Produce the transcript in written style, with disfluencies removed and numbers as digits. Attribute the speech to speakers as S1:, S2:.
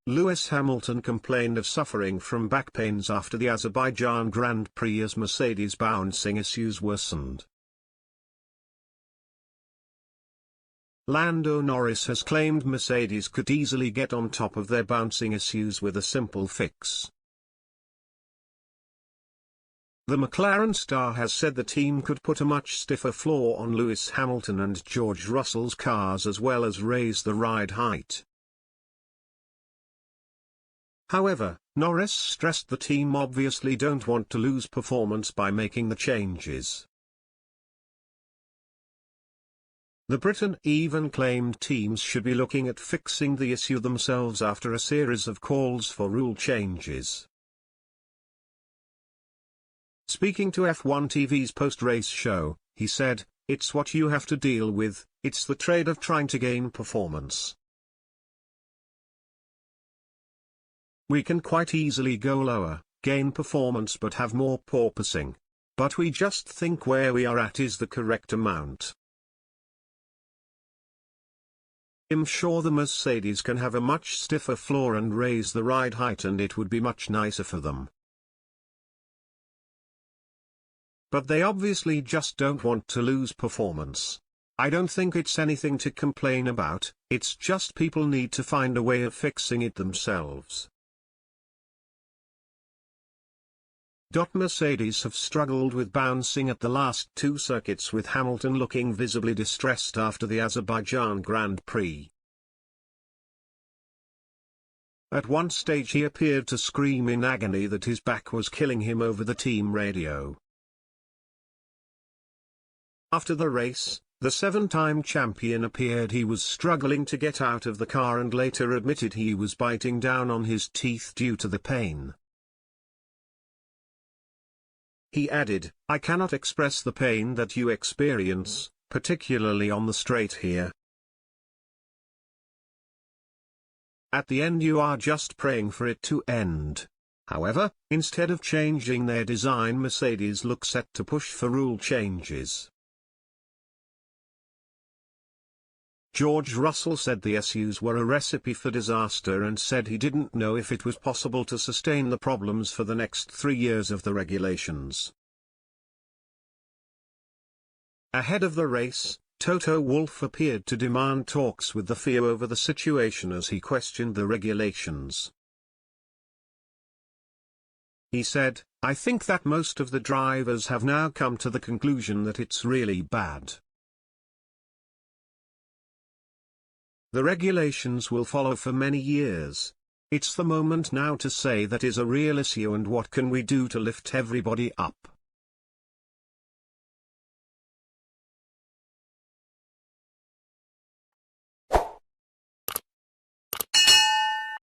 S1: Lewis Hamilton complained of suffering from back pains after the Azerbaijan Grand Prix as Mercedes' bouncing issues worsened. Lando Norris has claimed Mercedes could easily get on top of their bouncing issues with a simple fix. The McLaren star has said the team could put a much stiffer floor on Lewis Hamilton and George Russell's cars as well as raise the ride height. However, Norris stressed the team obviously don't want to lose performance by making the changes. The Briton even claimed teams should be looking at fixing the issue themselves after a series of calls for rule changes. Speaking to F1 TV's post-race show, he said, "It's what you have to deal with, it's the trade of trying to gain performance. We can quite easily go lower, gain performance but have more porpoising. But we just think where we are at is the correct amount. I'm sure the Mercedes can have a much stiffer floor and raise the ride height and it would be much nicer for them. But they obviously just don't want to lose performance. I don't think it's anything to complain about, it's just people need to find a way of fixing it themselves." Mercedes have struggled with bouncing at the last two circuits, with Hamilton looking visibly distressed after the Azerbaijan Grand Prix. At one stage he appeared to scream in agony that his back was killing him over the team radio. After the race, the seven-time champion appeared he was struggling to get out of the car and later admitted he was biting down on his teeth due to the pain. He added, "I cannot express the pain that you experience, particularly on the straight here. At the end you are just praying for it to end." However, instead of changing their design, Mercedes look set to push for rule changes. George Russell said the issues were a recipe for disaster and said he didn't know if it was possible to sustain the problems for the next 3 years of the regulations. Ahead of the race, Toto Wolff appeared to demand talks with the FIA over the situation as he questioned the regulations. He said, "I think that most of the drivers have now come to the conclusion that it's really bad. The regulations will follow for many years. It's the moment now to say that is a real issue and what can we do to lift everybody up."